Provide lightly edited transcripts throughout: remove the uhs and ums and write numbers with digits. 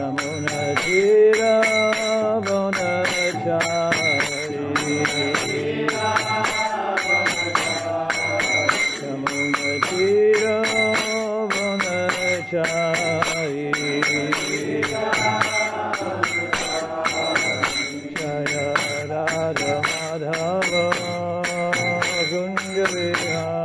Yamuna Tira Bonachari Yamuna Tira Bonachari Jaya Radha Madhava Kunja Vihari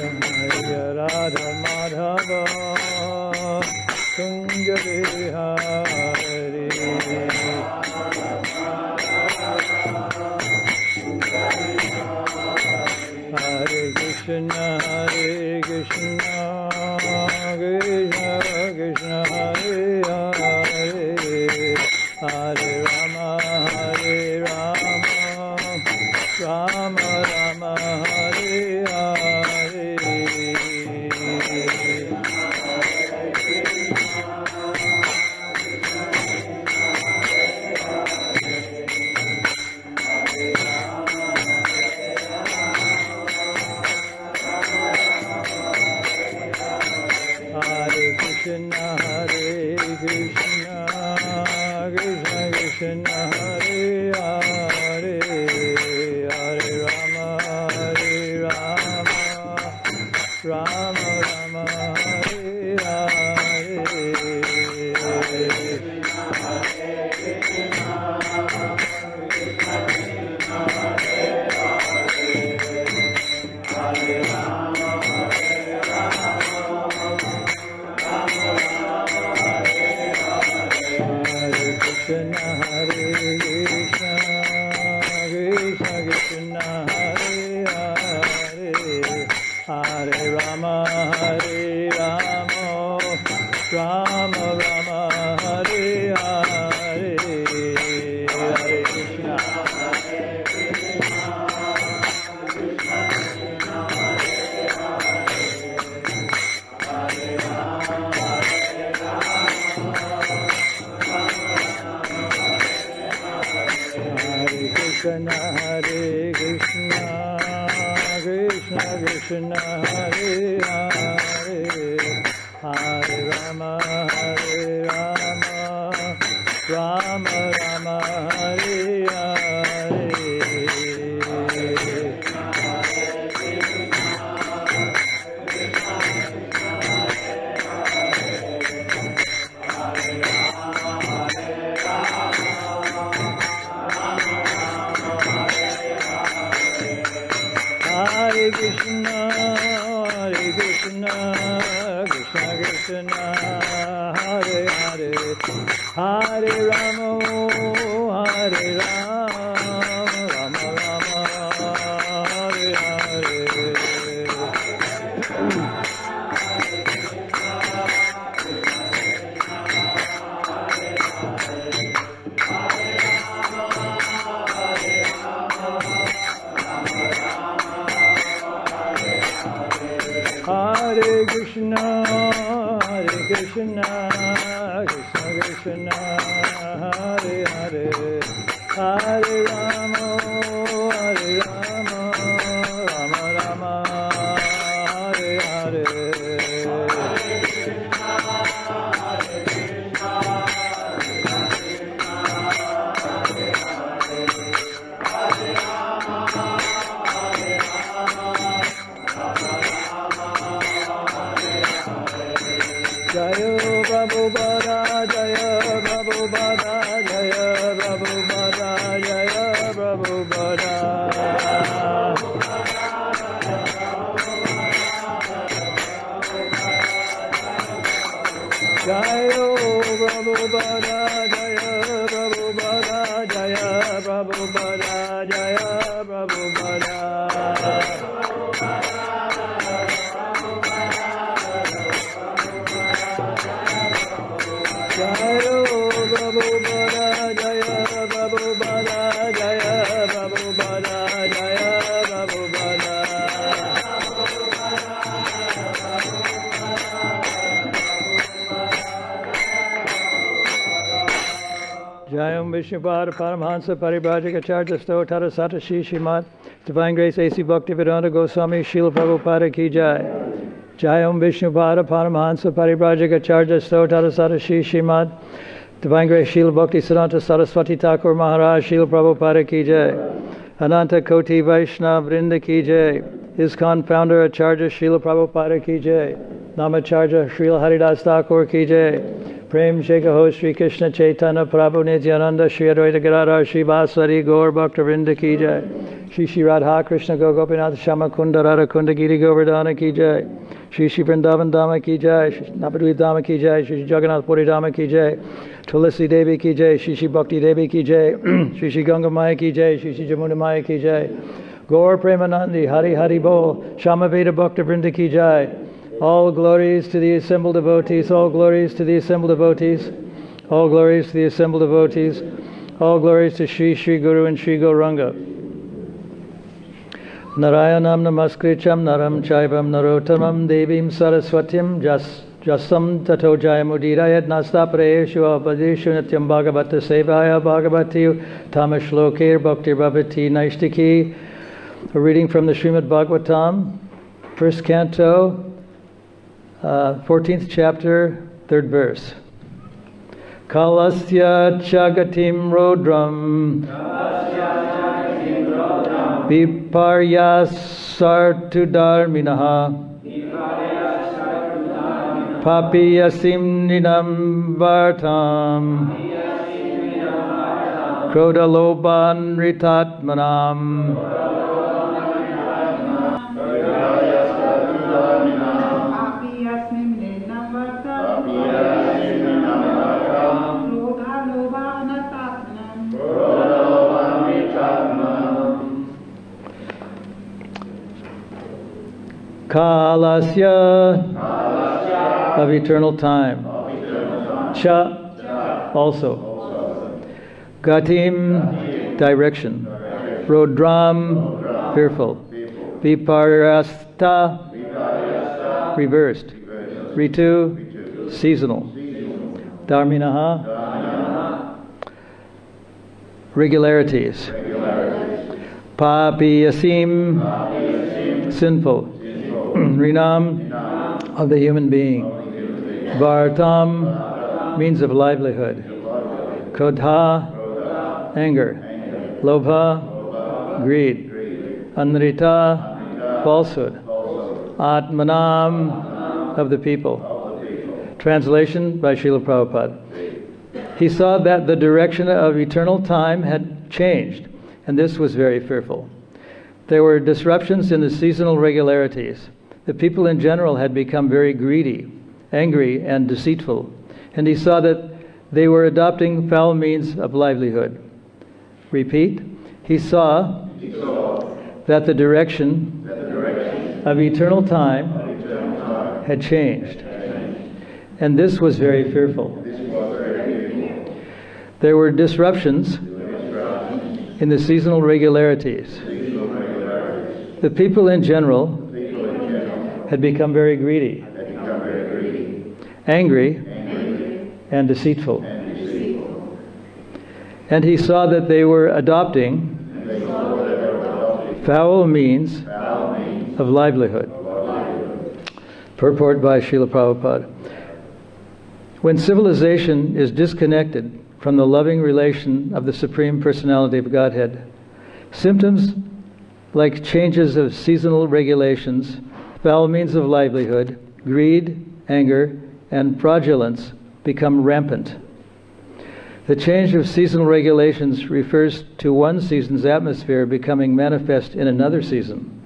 Jaya Radha Madhava Kunja Vihari Hare Krishna Krishna Krishna Hare Hare Hare Rama Rama Rama Hare Hare Krishna Hare Krishna Krishna Krishna Hare Hare Hare Rama Rama Rama Hare Hare Krishna Hare Krishna Krishna Krishna Hare Hare Hare Rama Rama Rama Hare Hare Hare Krishna Krishna Hare Krishna Krishna Krishna Hare Hare Hare Rama Rama Rama Hare Hare Hare Krishna Krishna Krishna Hare Hare Hare Rama Rama Rama Hare Hare Hare Krishna Krishna Krishna Hare Hare Hare Rama Rama Rama Hare Hare Jaya Prabhupada Jaya Prabhupada Jaya Prabhupada Jaya Prabhupada Jaya Prabhupada Jaya Prabhupada Jaya Prabhupada Jaya Prabhupada Jaya Prabhupada Jaya Prabhupada Jaya Prabhupada Jaya Prabhupada Jayam Vishnupada Paramhansa Paribrajacharya Stotara Satashi Srimad Divine Grace A.C. Bhaktivedanta Goswami Srila Prabhupada Ki Jai. Jayam Vishnupada Paramhansa Paribrajacharya Stotara Satashi Srimad Divine Grace Srila Bhakti Siddhanta Saraswati Thakur Maharaj Srila Prabhupada Ki Jai. Ananta Koti Vaishnav Vrinda Ki Jai. ISKCON founder Acharya Srila Prabhupada Ki Jai. Namacharya Srila Haridas Thakur Ki Jai. Prem Shekha Ho Shri Krishna Chaitanya Prabhu Nityananda Shri Advaita Gadadhar Shri Vasari Gaur Bhakta Vrinda Ki Jai. Shri Shri Radha Krishna Gopinath Shama Kunda Radha Kunda Giri Govardhana Ki Jai. Shri Shri Vrindavan Dhamma Ki Jai. Shri Navadvip Dhamma Ki Jai. Shri Shri Jagannath Puri Dhamma Ki Tulasi Tulsi Devi Ki Jai. Shri Shri Bhakti Devi Ki Jai. Shri Shri Ganga Maya Ki Jai. Shri Shri Jamuna Maya Ki Jai. Gaur Premanandi Hari Hari Bol Shama Veda Bhakta Vrinda Ki Jai. All glories to the assembled devotees, all glories to the assembled devotees, all glories to the assembled devotees, all glories to Shri Shri Guru and Shri Gauranga. Narayanam namaskritam naram chaivam narottamam devim saraswatyam jasam tato jayamudidayat nastaprayeshu apadeshu nityam bhagavata sevaya bhagavati tamashloker bhaktir bhavati naishtiki. A reading from the Srimad Bhagavatam, first canto, 14th chapter, 3rd verse. Kalasya chagatim rodram viparyas sartudarminaha papiyasim ninam vartam krodaloban ritatmanam. Kalasya of eternal time. Cha also. Gatim direction. Rodram fearful. Viparasta reversed. Ritu seasonal. Dharminaha regularities. Papiyasim sinful. Rinam of the human being. Vartam means of livelihood. Krodha anger. Lobha greed. Anrita falsehood. Atmanam of the people. Translation by Srila Prabhupada. He saw that the direction of eternal time had changed, and this was very fearful. There were disruptions in the seasonal regularities. The people in general had become very greedy, angry, and deceitful, and he saw that they were adopting foul means of livelihood. Repeat, he saw that the direction of eternal time had changed, and this was very fearful. There were disruptions in the seasonal regularities. The people in general had become very greedy, angry, and deceitful. And he saw that they were adopting foul means of livelihood. Purport by Srila Prabhupada. When civilization is disconnected from the loving relation of the Supreme Personality of Godhead, symptoms like changes of seasonal regulations, foul means of livelihood, greed, anger, and fraudulence become rampant. The change of seasonal regulations refers to one season's atmosphere becoming manifest in another season.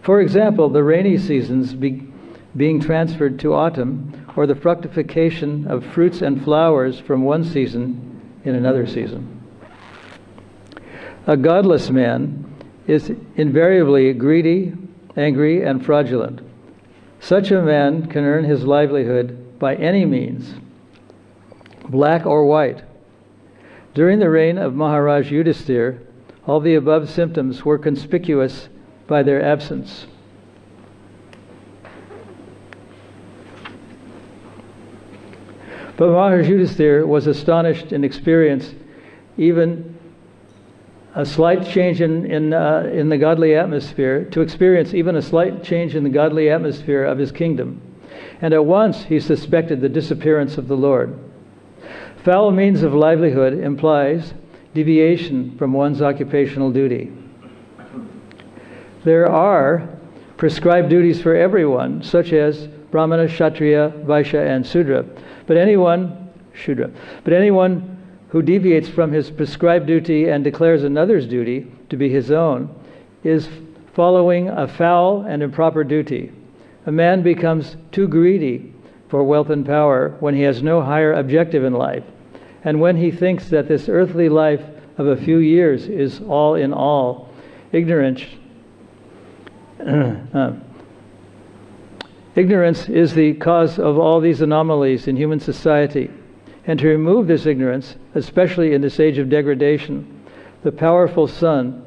For example, the rainy seasons being transferred to autumn, or the fructification of fruits and flowers from one season in another season. A godless man is invariably greedy, angry, and fraudulent. Such a man can earn his livelihood by any means, black or white. During the reign of Maharaj Yudhisthira, all the above symptoms were conspicuous by their absence. But Maharaj Yudhisthira was astonished in experience even a slight change in the godly atmosphere, to experience even a slight change in the godly atmosphere of his kingdom. And at once he suspected the disappearance of the Lord. Foul means of livelihood implies deviation from one's occupational duty. There are prescribed duties for everyone, such as Brahmana, Kshatriya, Vaishya, and Shudra. But anyone who deviates from his prescribed duty and declares another's duty to be his own is following a foul and improper duty. A man becomes too greedy for wealth and power when he has no higher objective in life, and when he thinks that this earthly life of a few years is all in all. Ignorance is the cause of all these anomalies in human society. And to remove this ignorance, especially in this age of degradation, the powerful sun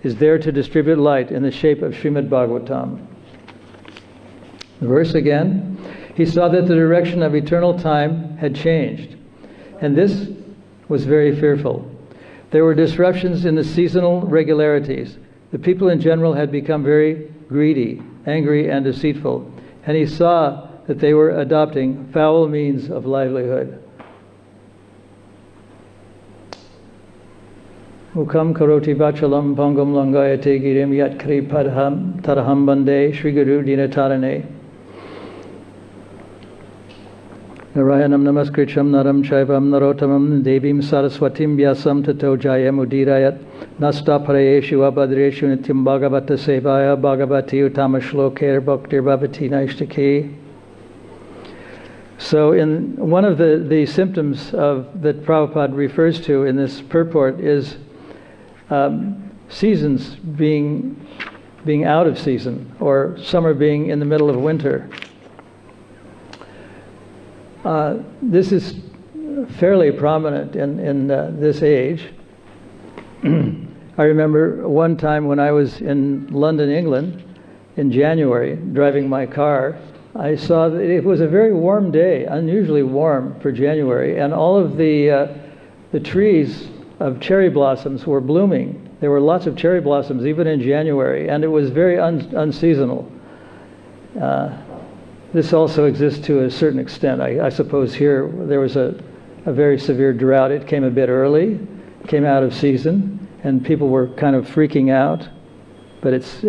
is there to distribute light in the shape of Srimad Bhagavatam. The verse again, he saw that the direction of eternal time had changed, and this was very fearful. There were disruptions in the seasonal regularities. The people in general had become very greedy, angry, and deceitful, and he saw that they were adopting foul means of livelihood. Mukam karoti vachalam pangam langayate girim yat kri padham taraham bande Shri Guru dinatarane. Narayanam namaskritam naram shaivam narotamam devim saraswatim vyasam tato jayam udirayat nasta parayeshu abhadreshu nityam bhagavata sevaya bhagavati utama shloker bhaktir bhavati naishtaki. So in one of the symptoms that Prabhupada refers to in this purport is seasons being out of season, or summer being in the middle of winter. This is fairly prominent in this age. I remember one time when I was in London, England, in January, driving my car, I saw that it was a very warm day, unusually warm for January, and all of the trees of cherry blossoms were blooming. There were lots of cherry blossoms even in January, and it was very unseasonal. This also exists to a certain extent. I suppose here there was a very severe drought. It came a bit early, came out of season, and people were kind of freaking out, but it's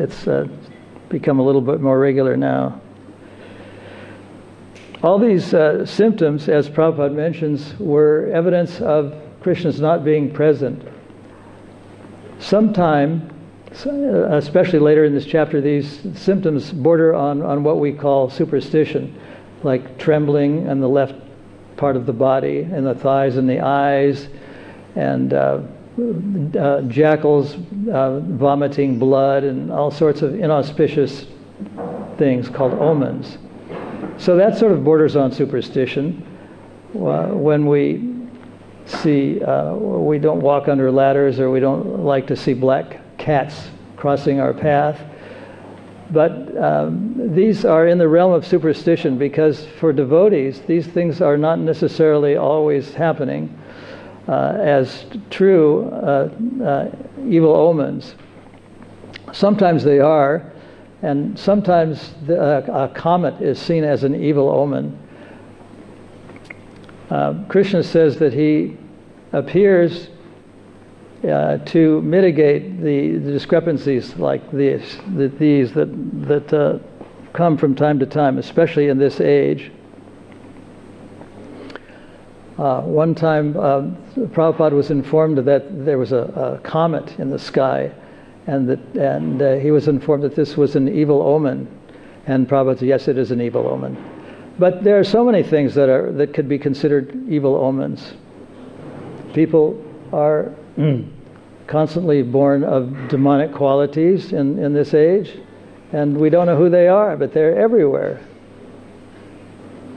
become a little bit more regular now. All these symptoms, as Prabhupada mentions, were evidence of Krishna's not being present. Sometime, especially later in this chapter, these symptoms border on what we call superstition, like trembling in the left part of the body, in the thighs and the eyes, and jackals vomiting blood, and all sorts of inauspicious things called omens. So that sort of borders on superstition. When we see, we don't walk under ladders, or we don't like to see black cats crossing our path. But these are in the realm of superstition, because for devotees, these things are not necessarily always happening as true evil omens. Sometimes they are, and sometimes a comet is seen as an evil omen. Krishna says that he appears to mitigate the discrepancies like these that come from time to time, especially in this age. One time, Prabhupada was informed that there was a comet in the sky, and he was informed that this was an evil omen. And Prabhupada said, yes, it is an evil omen. But there are so many things that could be considered evil omens. People are constantly born of demonic qualities in this age, and we don't know who they are, but they're everywhere.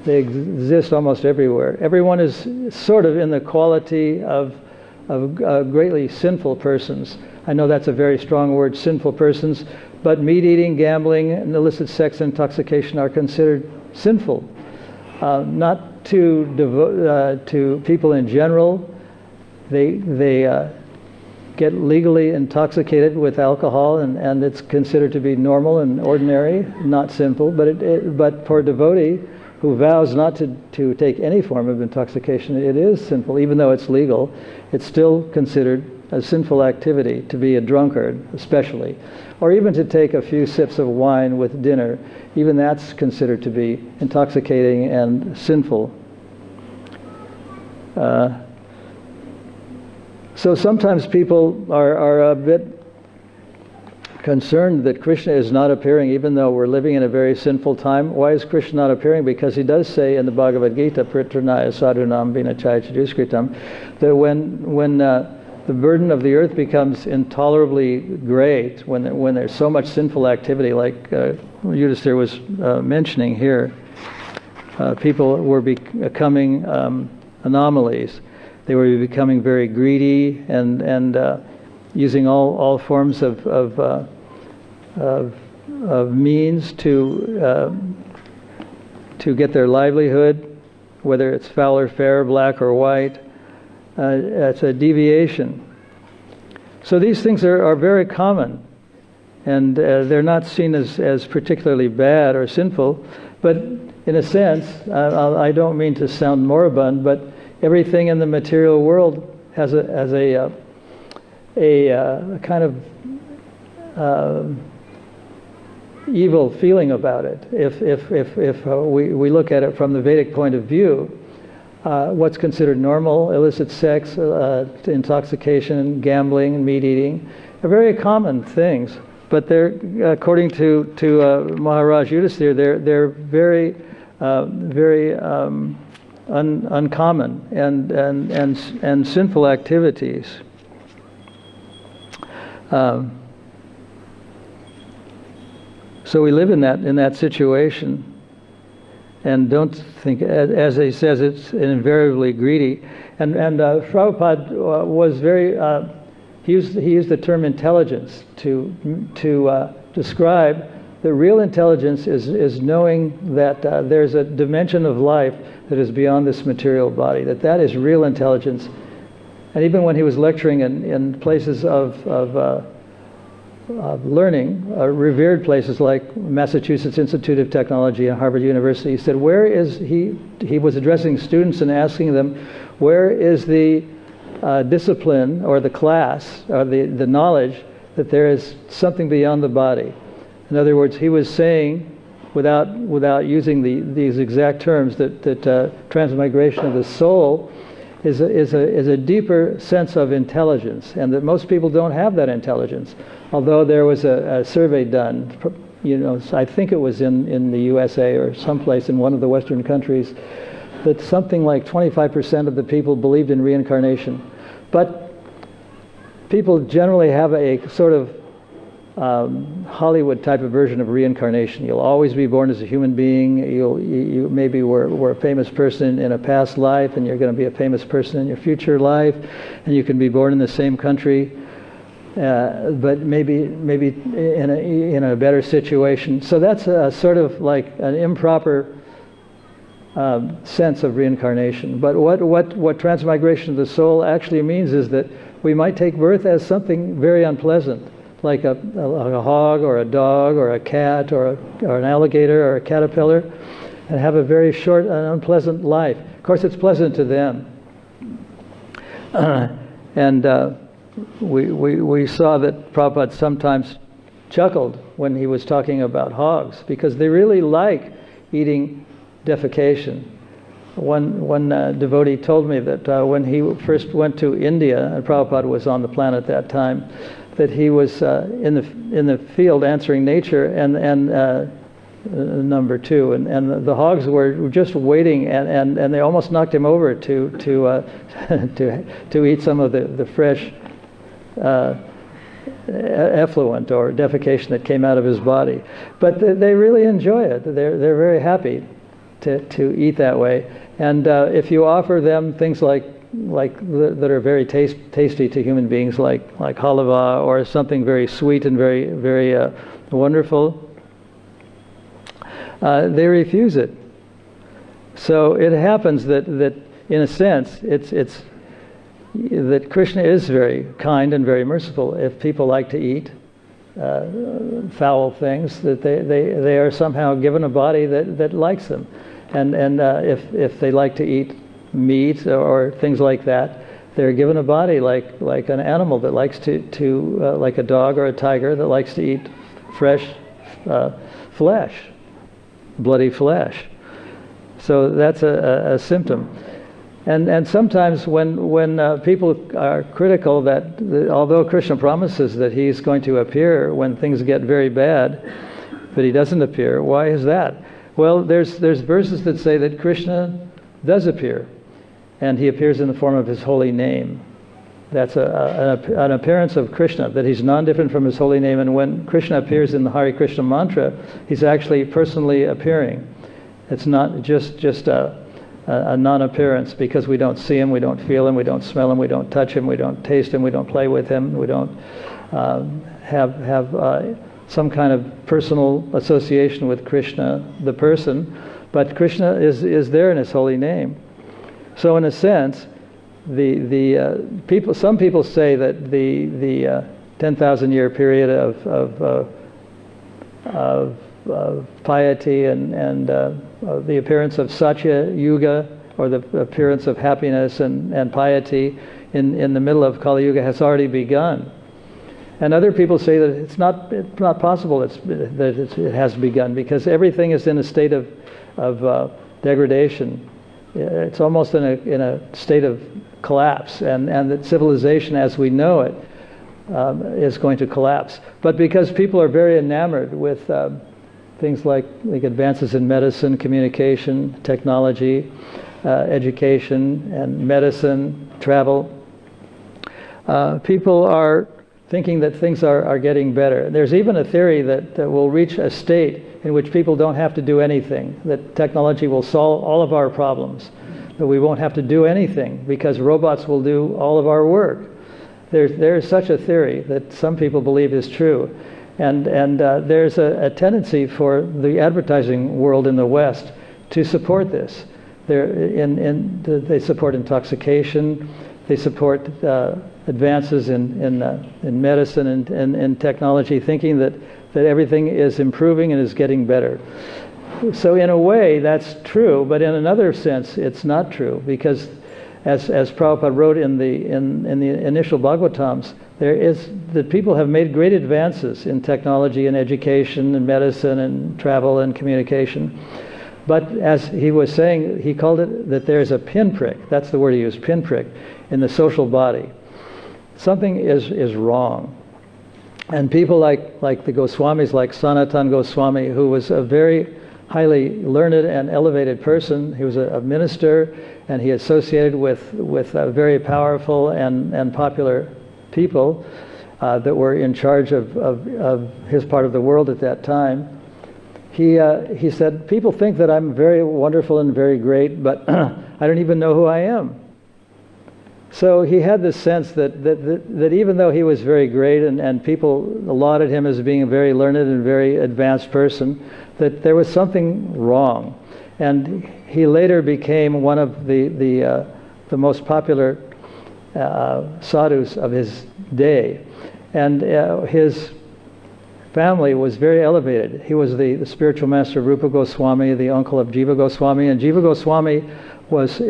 They exist almost everywhere. Everyone is sort of in the quality of greatly sinful persons. I know that's a very strong word, sinful persons, but meat eating, gambling, and illicit sex and intoxication are considered sinful. Not to people in general. they get legally intoxicated with alcohol, and it's considered to be normal and ordinary, not sinful. But for a devotee who vows not to take any form of intoxication, it is sinful. Even though it's legal, it's still considered a sinful activity to be a drunkard, especially. Or even to take a few sips of wine with dinner, even that's considered to be intoxicating and sinful. So sometimes people are a bit concerned that Krishna is not appearing, even though we're living in a very sinful time. Why is Krishna not appearing? Because he does say in the Bhagavad Gita, Pritranaya sadhunam vinachaya chaduskritam, that when the burden of the earth becomes intolerably great, when there's so much sinful activity, like Yudhisthira was mentioning here, people were becoming anomalies. They were becoming very greedy and using all forms of means to get their livelihood, whether it's foul or fair, black or white. It's a deviation. So these things are very common, and they're not seen as particularly bad or sinful, but in a sense, I don't mean to sound moribund, but everything in the material world has a kind of evil feeling about it. If we look at it from the Vedic point of view, what's considered normal, illicit sex, intoxication, gambling, meat eating, are very common things. But they're, according to Maharaj Yudhisthira, they're very uncommon and sinful activities. So we live in that situation, and don't think, as he says, it's invariably greedy. And Prabhupada was very he used the term intelligence to describe the real intelligence is knowing that there's a dimension of life that is beyond this material body. That is real intelligence. And even when he was lecturing in places of learning, revered places like Massachusetts Institute of Technology and Harvard University, he said, where is he was addressing students and asking them, where is the discipline or the class or the knowledge that there is something beyond the body? In other words, he was saying, without using these exact terms, that transmigration of the soul is a deeper sense of intelligence, and that most people don't have that intelligence. Although there was a survey done, I think it was in the USA or someplace in one of the Western countries, that something like 25% of the people believed in reincarnation. But people generally have a sort of Hollywood type of version of reincarnation. You'll always be born as a human being. You maybe were a famous person in a past life, and you're going to be a famous person in your future life, and you can be born in the same country, but maybe in a better situation. So that's a sort of like an improper sense of reincarnation. But what transmigration of the soul actually means is that we might take birth as something very unpleasant, like a hog or a dog or a cat or an alligator or a caterpillar, and have a very short and unpleasant life. Of course, it's pleasant to them. We saw that Prabhupada sometimes chuckled when he was talking about hogs, because they really like eating defecation. One devotee told me that when he first went to India, and Prabhupada was on the planet at that time, that he was in the field answering nature, and number two, and the hogs were just waiting, and they almost knocked him over to eat some of the fresh effluent or defecation that came out of his body. But they really enjoy it. They're very happy to eat that way. And if you offer them things like that are very tasty to human beings, like halava or something very sweet and very very wonderful, they refuse it. So it happens that in a sense it's that Krishna is very kind and very merciful. If people like to eat foul things, that they are somehow given a body that likes them. And if they like to eat meat or things like that, they're given a body like an animal that likes to like a dog or a tiger that likes to eat fresh flesh, bloody flesh. So that's a symptom. And sometimes when people are critical that although Krishna promises that he's going to appear when things get very bad, but he doesn't appear, why is that? Well, there's verses that say that Krishna does appear, and he appears in the form of his holy name. That's an appearance of Krishna, that he's non-different from his holy name. And when Krishna appears in the Hare Krishna mantra, he's actually personally appearing. It's not just a non-appearance because we don't see him, we don't feel him, we don't smell him, we don't touch him, we don't taste him, we don't play with him, we don't have some kind of personal association with Krishna, the person. But Krishna is there in his holy name. So in a sense, some people say that the 10,000-year period of piety and the appearance of Satya Yuga, or the appearance of happiness and piety in the middle of Kali Yuga has already begun. And other people say that it's not possible that it has begun, because everything is in a state of degradation. It's almost in a state of collapse, and that civilization as we know it is going to collapse. But because people are very enamored with things like advances in medicine, communication, technology, education, and medicine, travel, people are thinking that things are getting better. There's even a theory that we'll reach a state in which people don't have to do anything, that technology will solve all of our problems, that we won't have to do anything because robots will do all of our work. There's such a theory that some people believe is true. And there's a tendency for the advertising world in the West to support this. They support intoxication, they support advances in medicine and technology, thinking that everything is improving and is getting better. So in a way that's true, but in another sense it's not true, because as Prabhupada wrote in the initial Bhagavatams, there is that people have made great advances in technology and education and medicine and travel and communication. But as he was saying, he called it that there's a pinprick, that's the word he used, pinprick, in the social body. Something is wrong. And people like the Goswamis, like Sanatan Goswami, who was a very highly learned and elevated person. He was a minister, and he associated with very powerful and popular people that were in charge of his part of the world at that time. He said, people think that I'm very wonderful and very great, but I don't even know who I am. So he had this sense that even though he was very great and people lauded him as being a very learned and very advanced person, that there was something wrong. And he later became one of the most popular sadhus of his day. And his family was very elevated. He was the spiritual master of Rupa Goswami, the uncle of Jiva Goswami, and Jiva Goswami was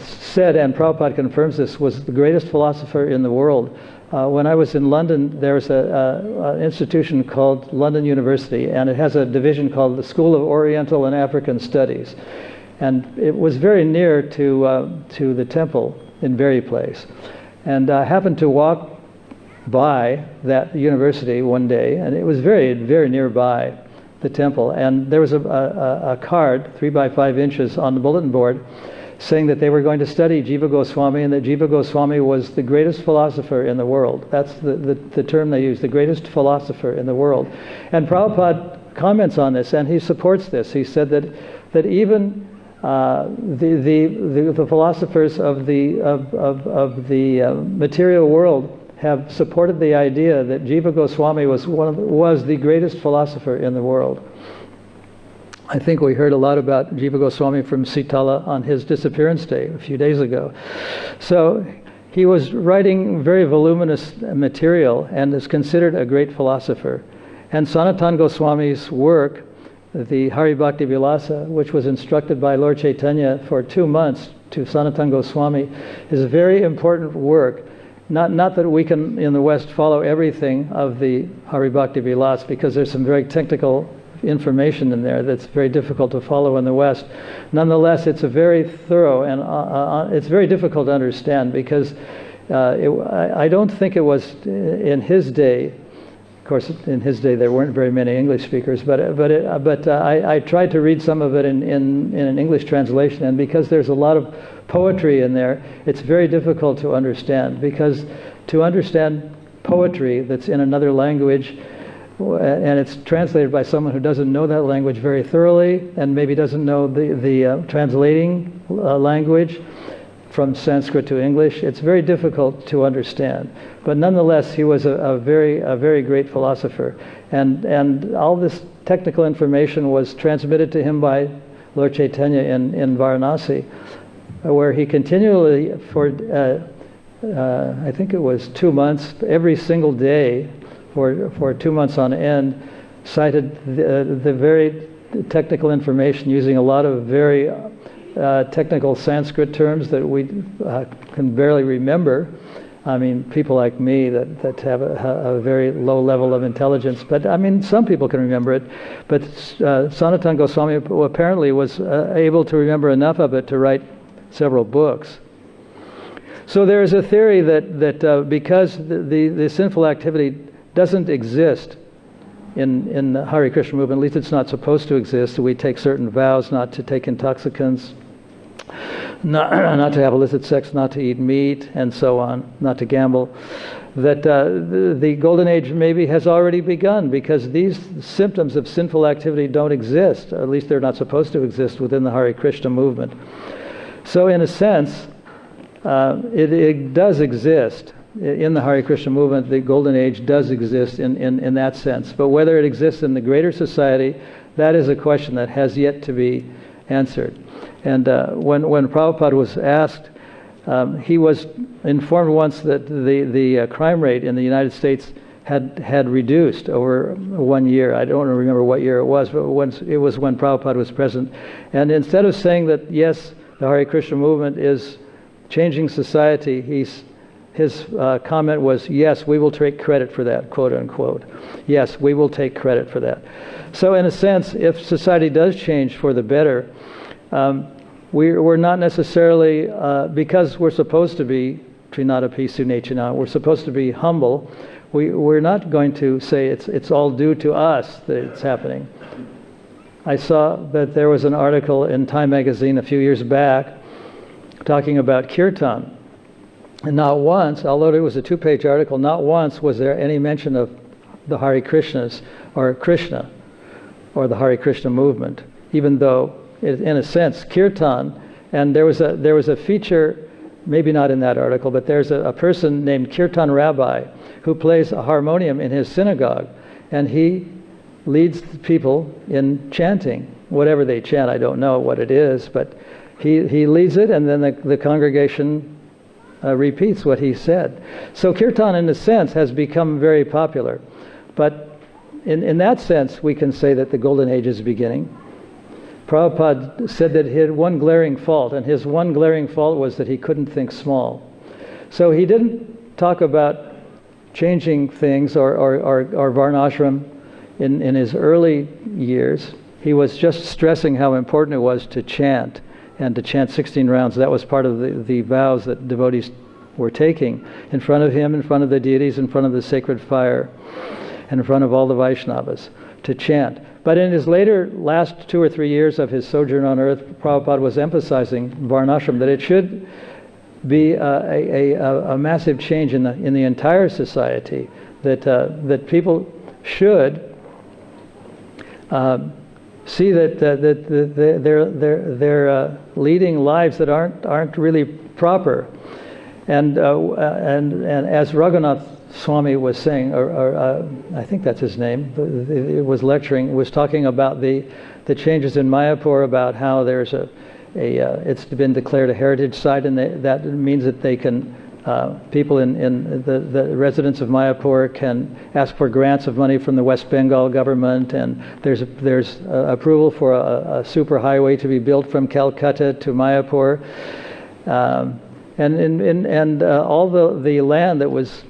said, and Prabhupada confirms this, was the greatest philosopher in the world. When I was in London, there was an institution called London University, and it has a division called the School of Oriental and African Studies. And it was very near to the temple in Berry Place. And I happened to walk by that university one day, and it was very, very nearby the temple. And there was a card, 3 by 5 inches, on the bulletin board, saying that they were going to study Jiva Goswami, and that Jiva Goswami was the greatest philosopher in the world. That's the term they use, the greatest philosopher in the world. And Prabhupada comments on this, and he supports this. He said that even the philosophers of the material world have supported the idea that Jiva Goswami was the greatest philosopher in the world. I think we heard a lot about Jiva Goswami from Sitala on his disappearance day a few days ago. So he was writing very voluminous material and is considered a great philosopher. And Sanatana Goswami's work, the Hari Bhakti Vilasa, which was instructed by Lord Chaitanya for 2 months to Sanatana Goswami, is a very important work. Not that we can, in the West, follow everything of the Hari Bhakti Vilas, because there's some very technical information in there that's very difficult to follow in the West. Nonetheless, it's a very thorough and it's very difficult to understand, because I don't think it was in his day. Of course, in his day there weren't very many English speakers, but I tried to read some of it in an English translation, and because there's a lot of poetry in there, it's very difficult to understand, because to understand poetry that's in another language, and it's translated by someone who doesn't know that language very thoroughly, and maybe doesn't know the translating language from Sanskrit to English, it's very difficult to understand. But nonetheless, he was a very great philosopher, and all this technical information was transmitted to him by Lord Chaitanya in Varanasi, where he continually, for I think it was 2 months, every single day for 2 months on end, cited the very technical information using a lot of very technical Sanskrit terms that we can barely remember. I mean, people like me that have a very low level of intelligence, but I mean, some people can remember it. But Sanatana Goswami apparently was able to remember enough of it to write several books. So there is a theory that because the sinful activity doesn't exist in the Hare Krishna movement, at least it's not supposed to exist. We take certain vows not to take intoxicants, not to have illicit sex, not to eat meat, and so on, not to gamble. That the golden age maybe has already begun, because these symptoms of sinful activity don't exist, or at least they're not supposed to exist within the Hare Krishna movement. So in a sense, it does exist. In the Hare Krishna movement, the golden age does exist in that sense. But whether it exists in the greater society, that is a question that has yet to be answered. And when Prabhupada was asked, he was informed once that the crime rate in the United States had reduced over 1 year. I don't remember what year it was, but it was when Prabhupada was present. And instead of saying that, yes, the Hare Krishna movement is changing society, his comment was, yes, we will take credit for that, quote unquote. Yes, we will take credit for that. So in a sense, if society does change for the better, we're not necessarily, because we're supposed to be Trinadapi Sunechana, we're supposed to be humble, we're not going to say it's all due to us that it's happening. I saw that there was an article in Time magazine a few years back talking about kirtan. And not once, although it was a 2-page article, not once was there any mention of the Hare Krishnas or Krishna or the Hare Krishna movement, even though, in a sense, kirtan, and there was a feature, maybe not in that article, but there's a person named Kirtan Rabbi who plays a harmonium in his synagogue, and he leads people in chanting, whatever they chant. I don't know what it is, but he leads it, and then the congregation repeats what he said. So kirtan, in a sense, has become very popular. But in that sense, we can say that the golden age is beginning. Prabhupada said that he had one glaring fault, and his one glaring fault was that he couldn't think small. So he didn't talk about changing things or varnashram in his early years. He was just stressing how important it was to chant, and to chant 16 rounds. That was part of the vows that devotees were taking in front of him, in front of the deities, in front of the sacred fire, and in front of all the Vaishnavas, to chant. But in his last 2 or 3 years of his sojourn on earth, Prabhupada was emphasizing varnashram, that it should be a massive change in the entire society, that people should see that they're leading lives that aren't really proper, and as Raghunath Swami was saying, or I think that's his name, it was lecturing, was talking about the the changes in Mayapur about how there's it's been declared a heritage site, and that means that they can people in the residents of Mayapur can ask for grants of money from the West Bengal government, and there's approval for a superhighway to be built from Calcutta to Mayapur, and all the land that was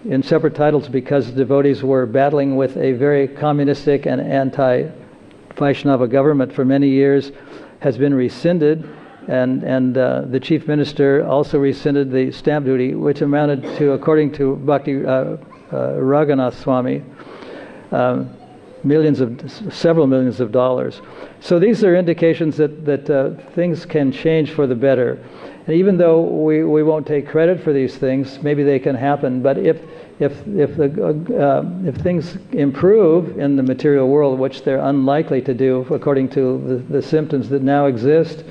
in separate titles because devotees were battling with a very communistic and anti-Vaishnava government for many years has been rescinded. And the chief minister also rescinded the stamp duty, which amounted to, according to Bhakti Raghunath Swami, several millions of dollars. So these are indications that things can change for the better. And even though we won't take credit for these things, maybe they can happen. But if things improve in the material world, which they're unlikely to do, according to the symptoms that now exist,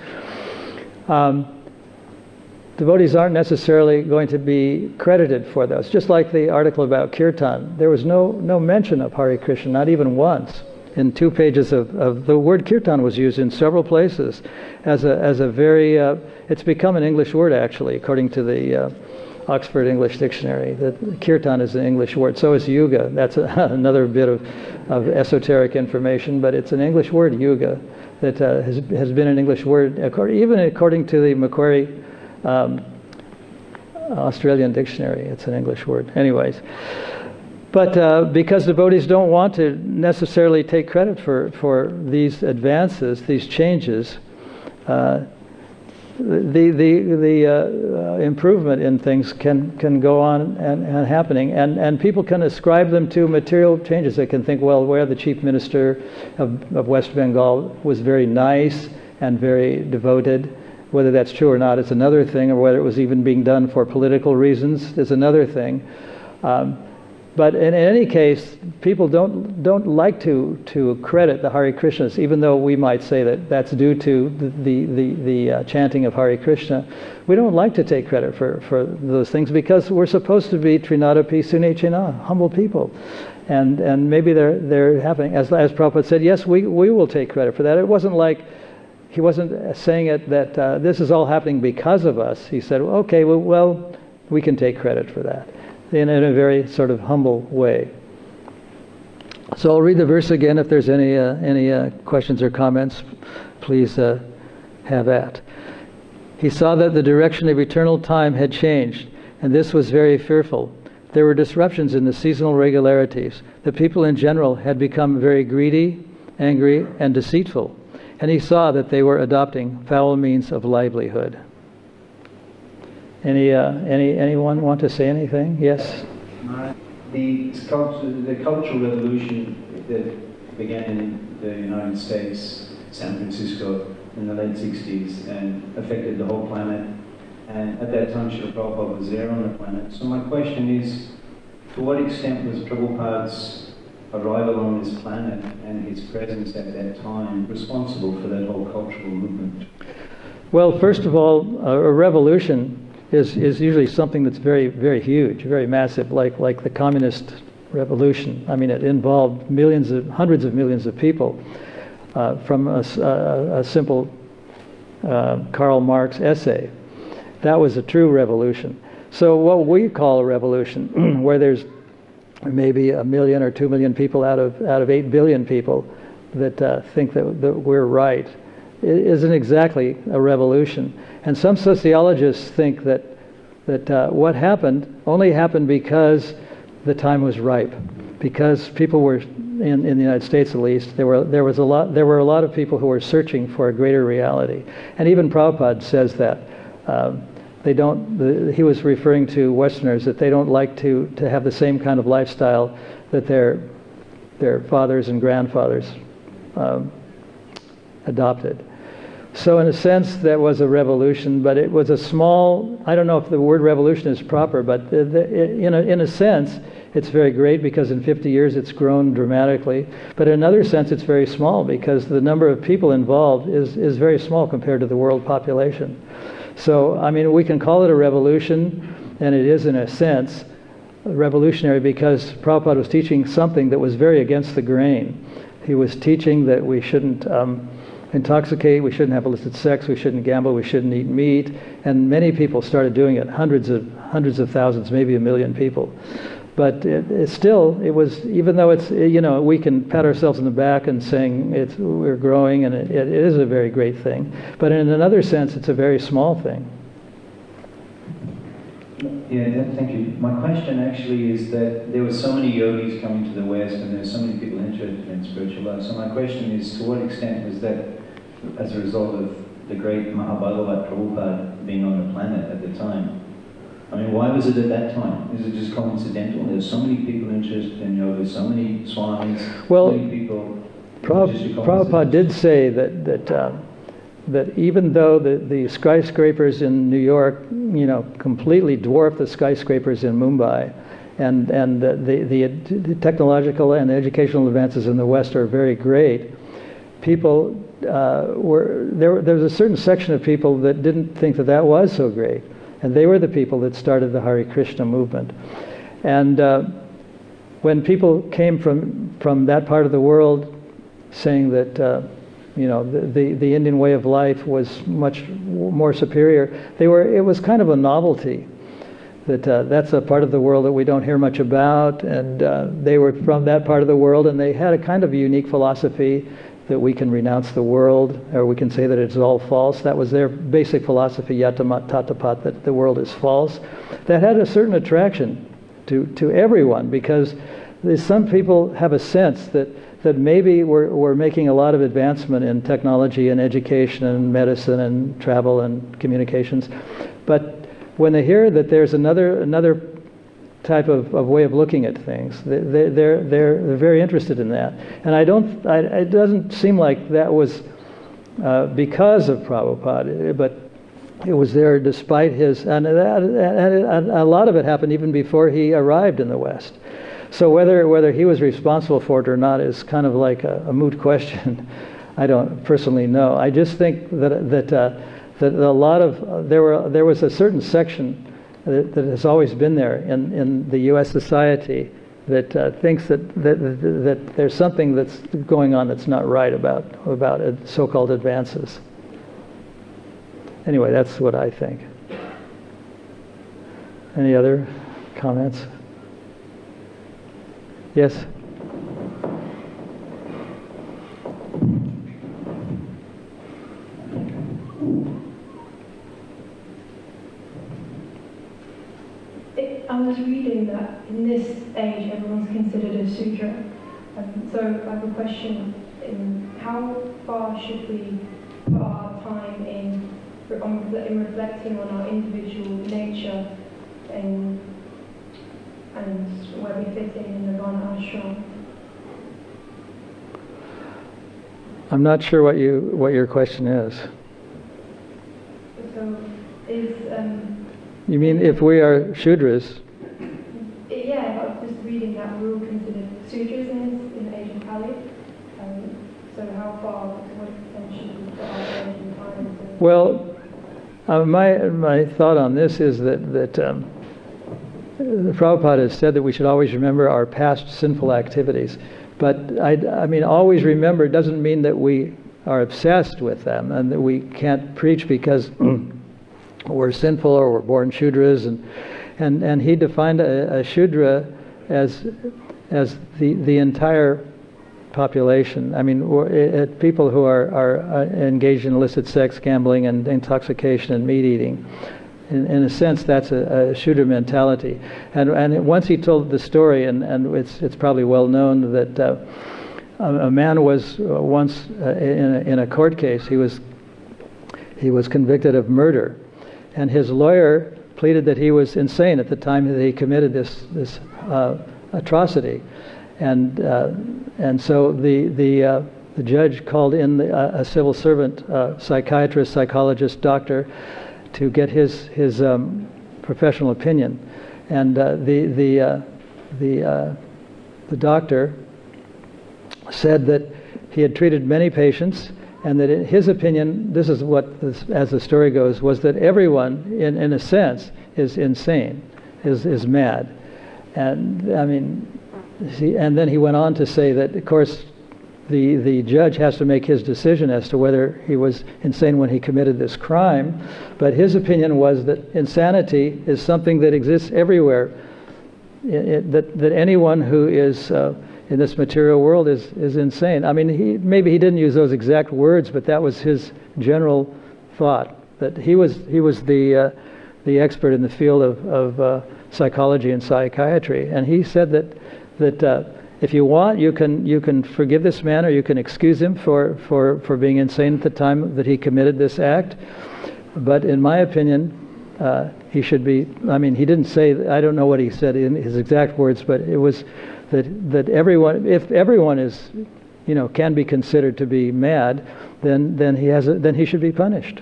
devotees aren't necessarily going to be credited for those. Just like the article about kirtan, there was no mention of Hare Krishna, not even once. In 2 pages of the word kirtan was used in several places as a very it's become an English word, actually, according to the Oxford English Dictionary. That kirtan is an English word. So is yuga. That's another bit of esoteric information, but it's an English word, yuga, that has been an English word, even according to the Macquarie Australian Dictionary. It's an English word. Anyways. But because devotees don't want to necessarily take credit for these advances, these changes, the improvement in things can go on and happening, and people can ascribe them to material changes. They can think, well, where the chief minister of West Bengal was very nice and very devoted. Whether that's true or not is another thing, or whether it was even being done for political reasons is another thing. But in any case, people don't like to credit the Hare Krishnas, even though we might say that that's due to the chanting of Hare Krishna. We don't like to take credit for those things because we're supposed to be Trinadapi Sunechena, humble people, and maybe they're happening. As Prabhupada said, yes, we will take credit for that. It wasn't like he wasn't saying it that this is all happening because of us. He said, okay, well, we can take credit for that. In a very sort of humble way. So I'll read the verse again. If there's any questions or comments, please have at. He saw that the direction of eternal time had changed, and this was very fearful. There were disruptions in the seasonal regularities. The people in general had become very greedy, angry, and deceitful, and he saw that they were adopting foul means of livelihood. Anyone want to say anything? Yes? The cultural revolution that began in the United States, San Francisco, in the late 60s and affected the whole planet. And at that time, Srila Prabhupada was there on the planet. So my question is, to what extent was Prabhupada's arrival on this planet and his presence at that time responsible for that whole cultural movement? Well, first of all, a revolution is usually something that's very, very huge, very massive, like the communist revolution. I mean, it involved hundreds of millions of people, from a simple Karl Marx essay. That was a true revolution. So what we call a revolution, where there's maybe 1 million or 2 million people out of 8 billion people that think that we're right, isn't exactly a revolution. And some sociologists think that what happened only happened because the time was ripe, because people were in the United States, at least, there were a lot of people who were searching for a greater reality. And even Prabhupada says that he was referring to Westerners, that they don't like to have the same kind of lifestyle that their fathers and grandfathers adopted. So in a sense, that was a revolution, but it was a small, I don't know if the word revolution is proper, but in a sense, it's very great because in 50 years it's grown dramatically. But in another sense, it's very small because the number of people involved is very small compared to the world population. So, I mean, we can call it a revolution, and it is in a sense revolutionary because Prabhupada was teaching something that was very against the grain. He was teaching that we shouldn't intoxicate, we shouldn't have illicit sex, we shouldn't gamble, we shouldn't eat meat, and many people started doing it, hundreds of thousands, maybe 1 million people. But it was, even though it's, we can pat ourselves on the back and saying we're growing, and it is a very great thing, but in another sense, it's a very small thing. Yeah, thank you. My question actually is that there were so many yogis coming to the West, and there's so many people interested in spiritual life. So my question is, to what extent was that as a result of the great Mahabhagavat Prabhupada being on the planet at the time? I mean, why was it at that time? Is it just coincidental? There's so many people interested in yoga, so many swamis, so many people... Prabhupada did say that even though the skyscrapers in New York, completely dwarf the skyscrapers in Mumbai, and the technological and educational advances in the West are very great, people there was a certain section of people that didn't think that was so great. And they were the people that started the Hare Krishna movement. And when people came from that part of the world saying that, the Indian way of life was much more superior, it was kind of a novelty. That's a part of the world that we don't hear much about. And they were from that part of the world, and they had a kind of unique philosophy that we can renounce the world, or we can say that it's all false. That was their basic philosophy, yatamat tatapat, that the world is false. That had a certain attraction to everyone, because some people have a sense that maybe we're making a lot of advancement in technology and education and medicine and travel and communications. But when they hear that there's another type of way of looking at things, they're very interested in that. And it doesn't seem like that was because of Prabhupada, but it was there despite his, and a lot of it happened even before he arrived in the West. So whether he was responsible for it or not is kind of like a moot question. I don't personally know. I just think that a lot of there was a certain section that has always been there in the U.S. society that thinks that there's something that's going on that's not right about so-called advances. Anyway, that's what I think. Any other comments? Yes? I was reading that in this age everyone's considered a Sudra. So I have a question, how far should we put our time in reflecting on our individual nature and where we fit in the Nirvana ashram? I'm not sure what your question is. So is... you mean if we are Shudras? Yeah, I was just reading that we're all considered Sudras in the age of Kali. So how far, to what extent should we put our energy and time into... Well, my thought on this is that Prabhupada has said that we should always remember our past sinful activities. But I mean, always remember doesn't mean that we are obsessed with them and that we can't preach because we're sinful or we're born Shudras. And he defined a Shudra as the entire population. I mean, people who are engaged in illicit sex, gambling, and intoxication and meat eating. In a sense, that's a Shudra mentality. And once he told the story, and it's probably well known that a man was once in a court case. He was convicted of murder, and his lawyer pleaded that he was insane at the time that he committed this atrocity, and so the judge called in a civil servant, psychiatrist, psychologist, doctor, to get his professional opinion, and the doctor said that he had treated many patients, and that in his opinion, this is what, as the story goes, was that everyone, in a sense, is insane, is mad, and I mean, and then he went on to say that, of course, the judge has to make his decision as to whether he was insane when he committed this crime. But his opinion was that insanity is something that exists everywhere. That anyone who is in this material world is insane. I mean, maybe he didn't use those exact words, but that was his general thought. That he was the expert in the field of psychology and psychiatry, and he said that if you want, you can forgive this man, or you can excuse him for being insane at the time that he committed this act. But in my opinion, he should be. I mean, he didn't say. I don't know what he said in his exact words, but it was that everyone, if everyone is, can be considered to be mad, then he should be punished.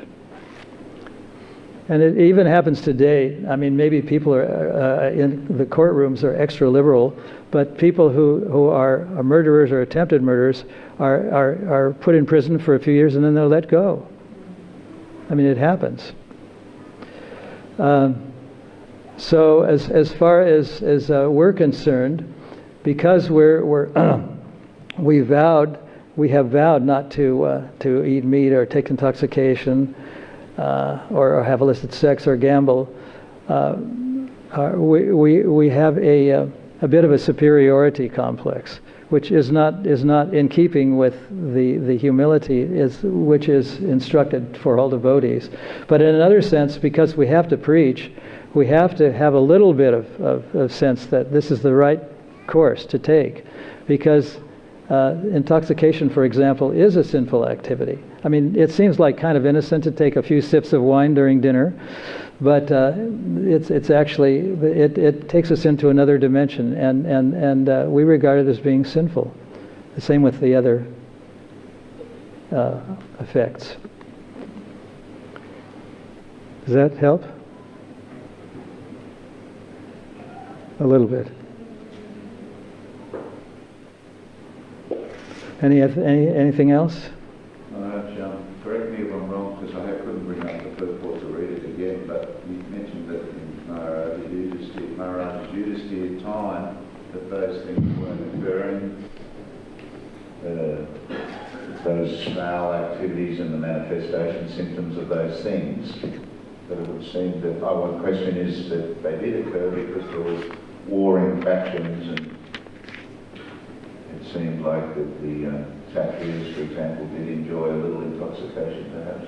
And it even happens today. I mean, maybe people are in the courtrooms are extra liberal, but people who are murderers or attempted murderers are put in prison for a few years and then they're let go. I mean, it happens. So as far as we're concerned, because we have vowed not to eat meat or take intoxication. Or have illicit sex or gamble, we have a bit of a superiority complex, which is not in keeping with the humility which is instructed for all devotees. But in another sense, because we have to preach, we have to have a little bit of sense that this is the right course to take, because intoxication, for example, is a sinful activity. I mean, it seems like kind of innocent to take a few sips of wine during dinner, but it's actually it takes us into another dimension, and we regard it as being sinful. The same with the other effects. Does that help? A little bit. Anything else? Correct me if I'm wrong, because I couldn't bring up the purport to read it again, but you mentioned that in Maharaj's Yudhisthira time, that those things weren't occurring, those foul activities and the manifestation symptoms of those things. But it would seem that, one question is that they did occur because there was warring factions, and it seemed like that the Kshatriyas, for example, did enjoy a little intoxication, perhaps.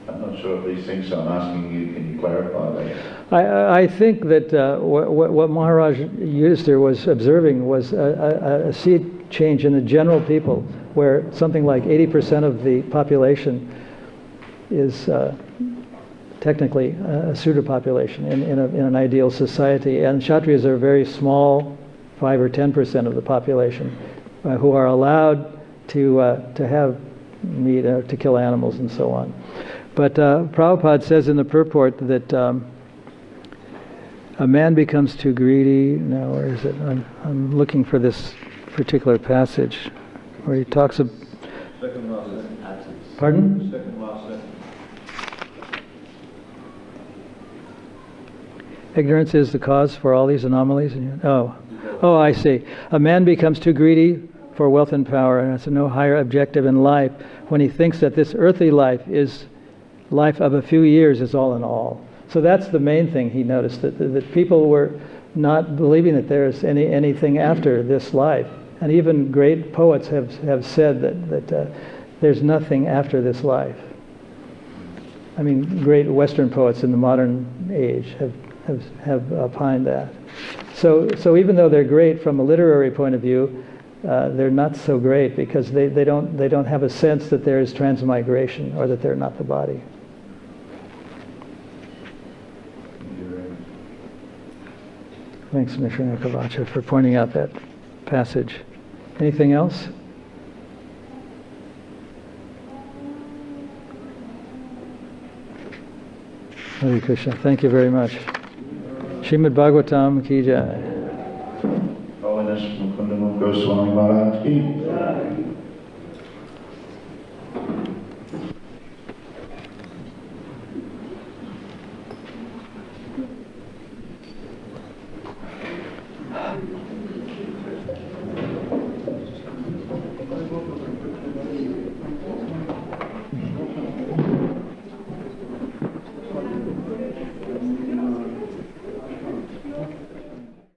I'm not sure of these things, so I'm asking you, can you clarify that? I think that what Maharaj Yudhisthira was observing was a sea change in the general people, where something like 80% of the population is technically a Sudra population in an ideal society, and Kshatriyas are a very small, 5 or 10% of the population, who are allowed to have meat, to kill animals, and so on. But Prabhupada says in the purport that a man becomes too greedy. Now, where is it? I'm looking for this particular passage where he talks about. Second last sentence. Pardon? Second last sentence. Ignorance is the cause for all these anomalies. Oh, I see. A man becomes too greedy for wealth and power, and has no higher objective in life when he thinks that this earthly life is life of a few years is all in all. So that's the main thing he noticed, that people were not believing that there's anything after this life. And even great poets have said that there's nothing after this life. I mean, great Western poets in the modern age have opined that. So even though they're great from a literary point of view, they're not so great because they don't have a sense that there is transmigration, or that they're not the body. Thanks, Mr. Kavacha, for pointing out that passage. Anything else? Hare Krishna. Thank you very much. Srimad Bhagavatam ki jai. Holiness Mukunda Goswami Maharaj ki.